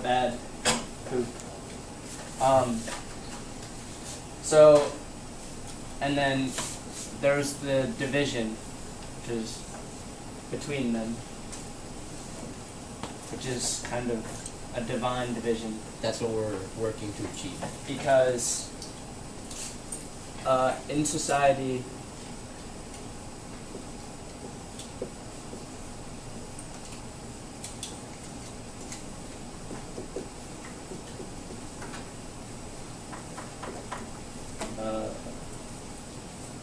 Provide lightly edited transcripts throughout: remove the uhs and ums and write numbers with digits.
bad poop. So, and then there's the division, which is between them, which is kind of a divine division. That's what we're working to achieve. Because in society,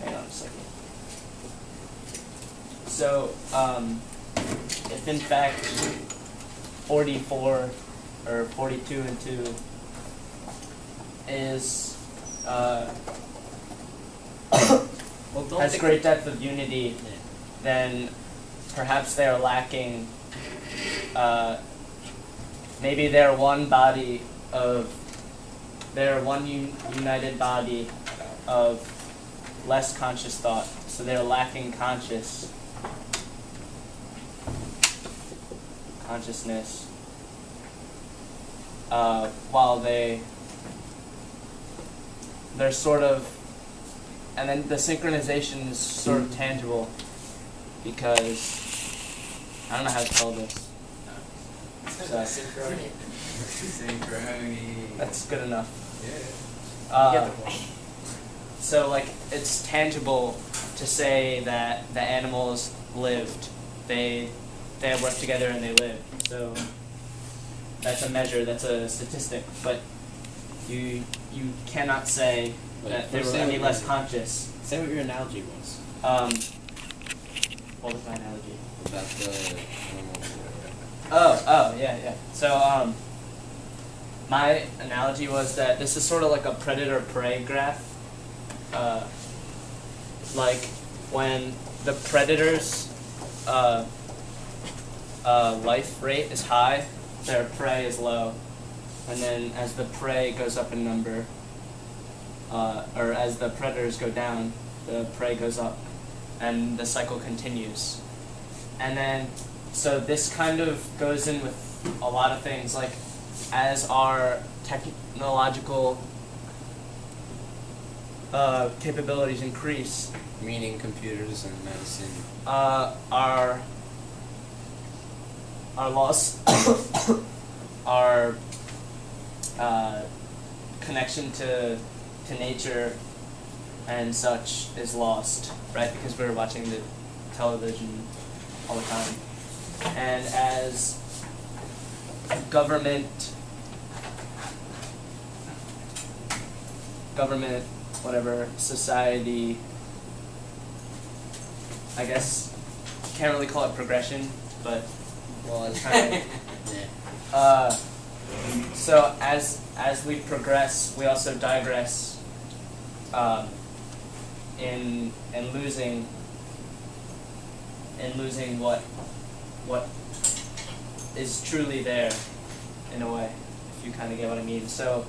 hang on a second. So, if in fact 44 or 42 and 2 is has great depth of unity, then perhaps they are lacking. Maybe they're one body of. They're one united body of less conscious thought, so they're lacking consciousness, while they're sort of, and then the synchronization is sort of tangible, because I don't know how to spell this. Synchrony. That's good enough. Yeah. Get the point. So, like, it's tangible to say that the animals lived. They worked together and they lived. So that's a measure. That's a statistic. But you cannot say that they were any less conscious. Say what your analogy was. What was my analogy? About the animals. Oh, yeah. So, my analogy was that this is sort of like a predator-prey graph. Like, when the predator's life rate is high, their prey is low. And then as the prey goes up in number, or as the predators go down, the prey goes up. And the cycle continues. And then, so this kind of goes in with a lot of things, like as our technological capabilities increase. Meaning computers and medicine. Our loss, our connection to nature and such is lost, right? Because we're watching the television all the time. And as government, whatever, society, I guess, can't really call it progression, but, well, it's kind of, yeah. So as we progress, we also digress in losing what is truly there, in a way, if you kind of get what I mean. So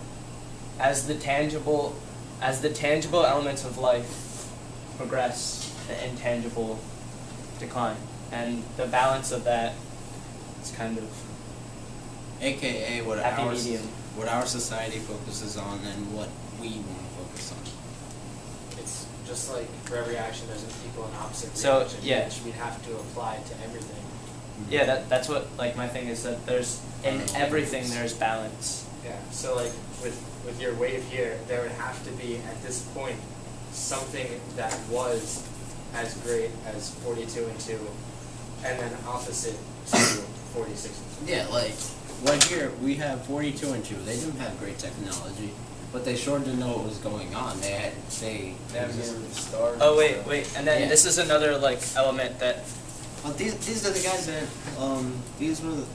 as the tangible elements of life progress, the intangible decline, and the balance of that is kind of AKA what happy medium. What our society focuses on and what we want to focus on. It's just like for every action there's an equal and opposite So, reaction, yeah. which we'd have to apply to everything. Yeah, that's what, like, my thing is that there's, in everything there's balance. Yeah. So like with your wave here, there would have to be at this point something that was as great as 42 and 2, and then opposite to 46 and 2. Yeah, like right here we have 42 and 2. They didn't have great technology, but they sure didn't know what was going on. They had stars. Oh wait, and then this is another, like, element that. Well, these are the guys that these were the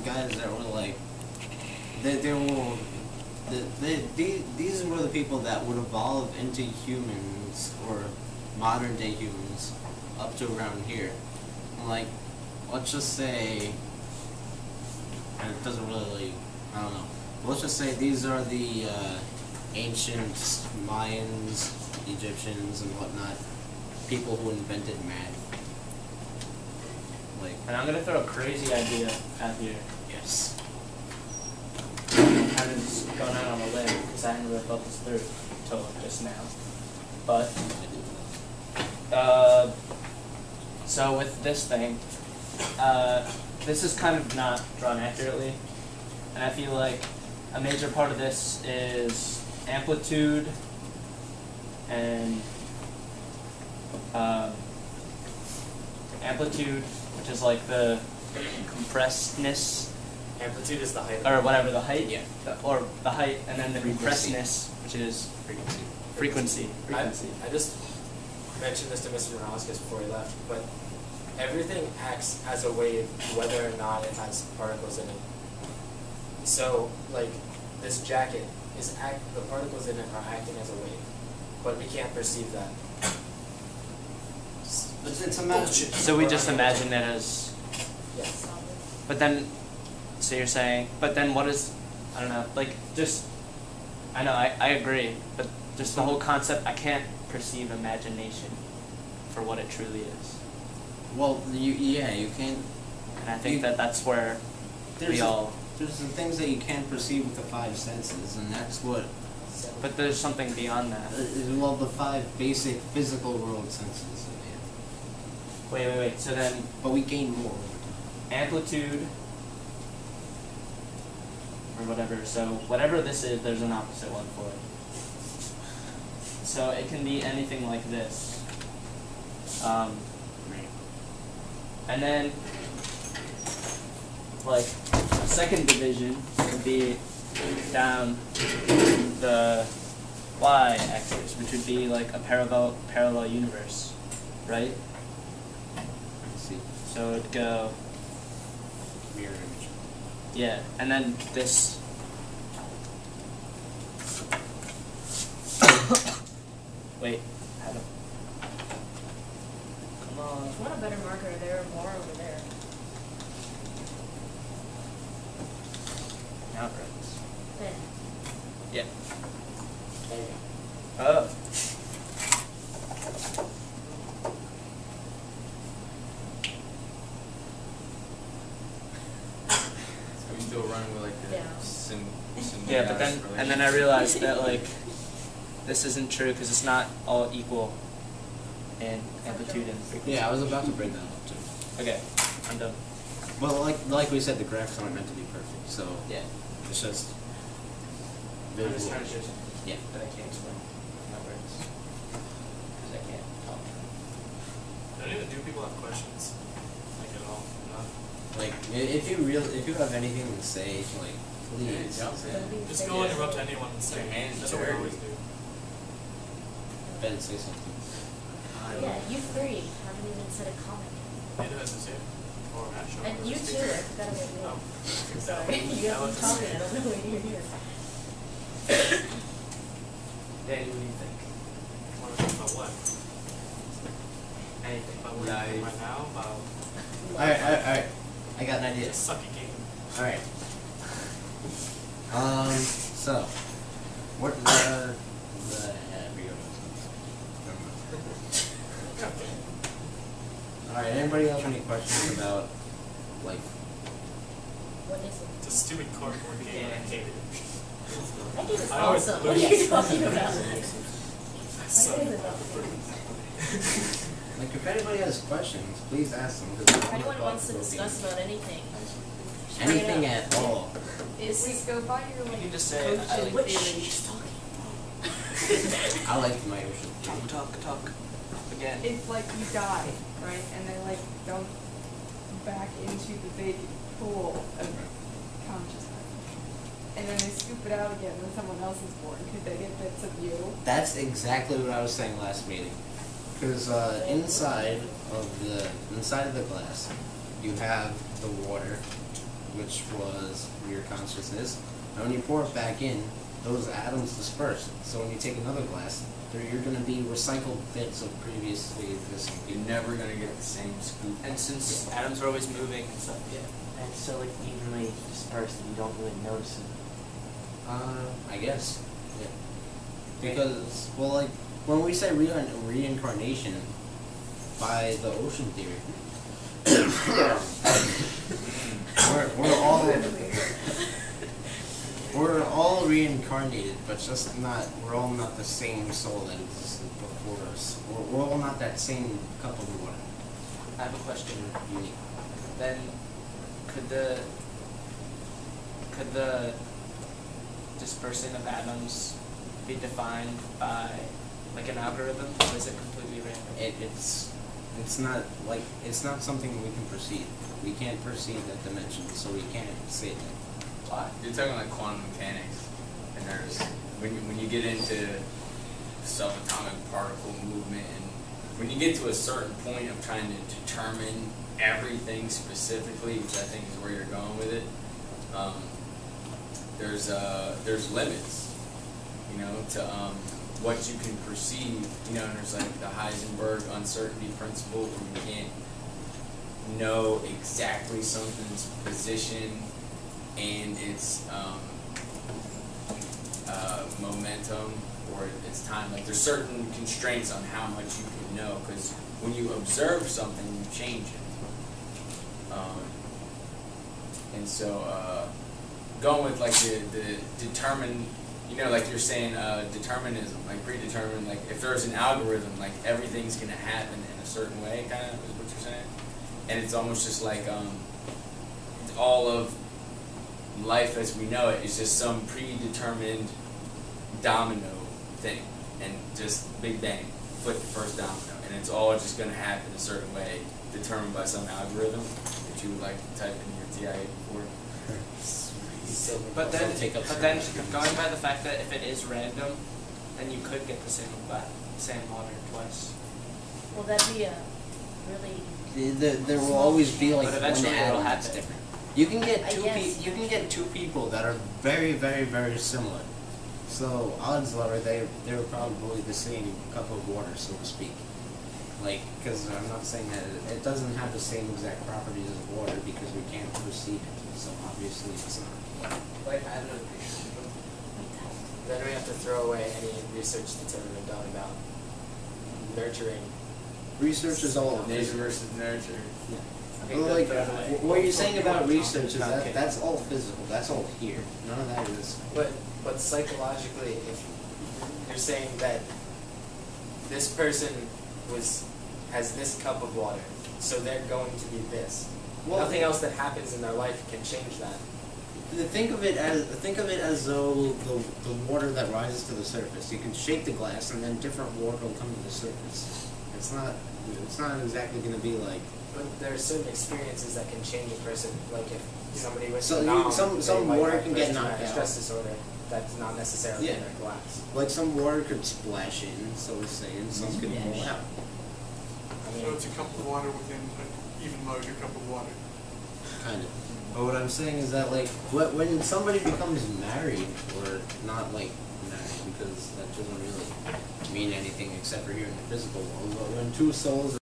guys that were like these were the people that would evolve into humans or modern day humans up to around here. Like, let's just say, and it doesn't really, I don't know. Let's just say these are the ancient Mayans, Egyptians, and whatnot, people who invented math. Like, And I'm gonna throw a crazy idea out here. yes. because I hadn't really thought this through until just now. But so with this thing, this is kind of not drawn accurately, and I feel like a major part of this is amplitude and amplitude, which is like the compressedness, Amplitude is the height. or whatever the height, Yeah. or the height, and then the Frequency. compressedness, which is Frequency. frequency. I just mentioned this to Mr. Morales before he left, but everything acts as a wave whether or not it has particles in it. So, like, this jacket is the particles in it are acting as a wave, but we can't perceive that. It's a matter. So we just imagine it as, Yes. but then, so you're saying, but then what is, I don't know, like, just, I know, I agree, but just the whole concept, I can't perceive imagination for what it truly is. Well, you can't. And I think that that's where There's there's the things that you can't perceive with the five senses, and that's what. but there's something beyond that. Well, the five basic physical world senses. Wait, so then But we gain more. amplitude, or whatever, so whatever this is, there's an opposite one for it. So it can be anything like this. And then, like, a second division would be down the y-axis, which would be like a parallel universe, right? Let's see. So it'd go, Mirror image. yeah, and then this. Wait, how do? Come on. If you want a better marker, there are more over there. Now it works. Then. Yeah. There you go. Oh. Are we still running with like the Yeah. Yeah, but then and then I realized that like this isn't true because it's not all equal in amplitude and frequency. Yeah, I was about to bring that up too. Okay, I'm done. Well, like we said, the graphs aren't meant to be perfect, so Yeah. it's just I'm just visual. trying to show something. Yeah. But I can't explain how it works because I can't talk. Don't even do people have questions? Like at all? Not? Like, if you have anything to say, like, please. Yeah, Don't be just afraid go to- interrupt anyone and say, Man, that's what we always do. Ben, say something. Yeah, you three haven't even said a comment. Neither has this yet. Or actually. And you too, I forgot about you. Oh. Sorry, you have been talking, I don't know when you're here. Danny, what do you think? Want to talk about what? Anything? About what you're doing right now? About Alright. I got an idea. a sucky game? Alright. So, what the we go. Okay. Alright, anybody else have any questions about, like, What is it? It's a stupid cardboard game. Yeah. I hate it. That game is I always awesome. lose. What are you talking about? That's That game so is awesome. like if anybody has questions, please ask them. Because If anyone wants to discuss about anything, anything at all. is Please go by your You like can just say I like what theory. she's talking I like my ocean. Talk again. it's like you die, right? And they like dump back into the big pool of consciousness. And then they scoop it out again when someone else is born. Could they get bits of you? That's exactly what I was saying last meeting. Because inside of the glass, you have the water, which was your consciousness. And when you pour it back in, those atoms disperse. So when you take another glass, you're going to be recycled bits of previously existing. You're never gonna get the same scoop. And since atoms are always moving and stuff, yeah. And it's so like evenly dispersed that you don't really notice it. I guess. Yeah. Because, well, like, when we say reincarnation by the ocean theory, we're all We're all reincarnated, but just not. We're all not the same soul that existed before us. We're all not that same cup of water. I have a question. Unique. Then, could the dispersing of atoms be defined by like an algorithm, or is it completely random? It's not like it's not something we can perceive. We can't perceive that dimension, so we can't say that. Why? You're talking like quantum mechanics, and there's when you get into subatomic particle movement, and when you get to a certain point of trying to determine everything specifically, which I think is where you're going with it, there's limits, you know, to what you can perceive. You know, and there's like the Heisenberg uncertainty principle, where you can't know exactly something's position and its momentum or its time. Like there's certain constraints on how much you can know, because when you observe something, you change it. And so going with like the determined, you know, like you're saying, determinism, like predetermined, like if there's an algorithm, like everything's gonna happen in a certain way, kind of is what you're saying. And it's almost just like all of life as we know it is just some predetermined domino thing, and just big bang, flip the first domino, and it's all just going to happen a certain way, determined by some algorithm that you would like to type in your TI-84. But then going by the fact that if it is random, then you could get the same water twice. Will that be a really There will always be like But one eventually it'll atom that's happen. different. You can get I two guess. you can get two people that are very, very, very similar. So odds are they're probably the same cup of water, so to speak. Like, because I'm not saying that it doesn't have the same exact properties as water because we can't perceive it. So obviously it's not. Like, I don't know. Then we have to throw away any research that's ever been done about nurturing. Research is all Nature versus nurture. Okay, well, good, like throw it away. what you're saying about research is Okay. that's all physical. That's all here. None of that is. But psychologically, if you're saying that this person has this cup of water, so they're going to be this. Well, Nothing else that happens in their life can change that. Think of it as though the water that rises to the surface. You can shake the glass, and then different water will come to the surface. It's not exactly going to be like. But there are certain experiences that can change a person. Like if somebody was So some water can get knocked out. Stress disorder. That's not necessarily in their glass. Like some water could splash in, so to say, and some could fall out. I So mean, it's a cup of water within an even larger cup of water. Kind of. But what I'm saying is that like when somebody becomes married, or not like married because that doesn't really mean anything except for here in the physical world, but when two souls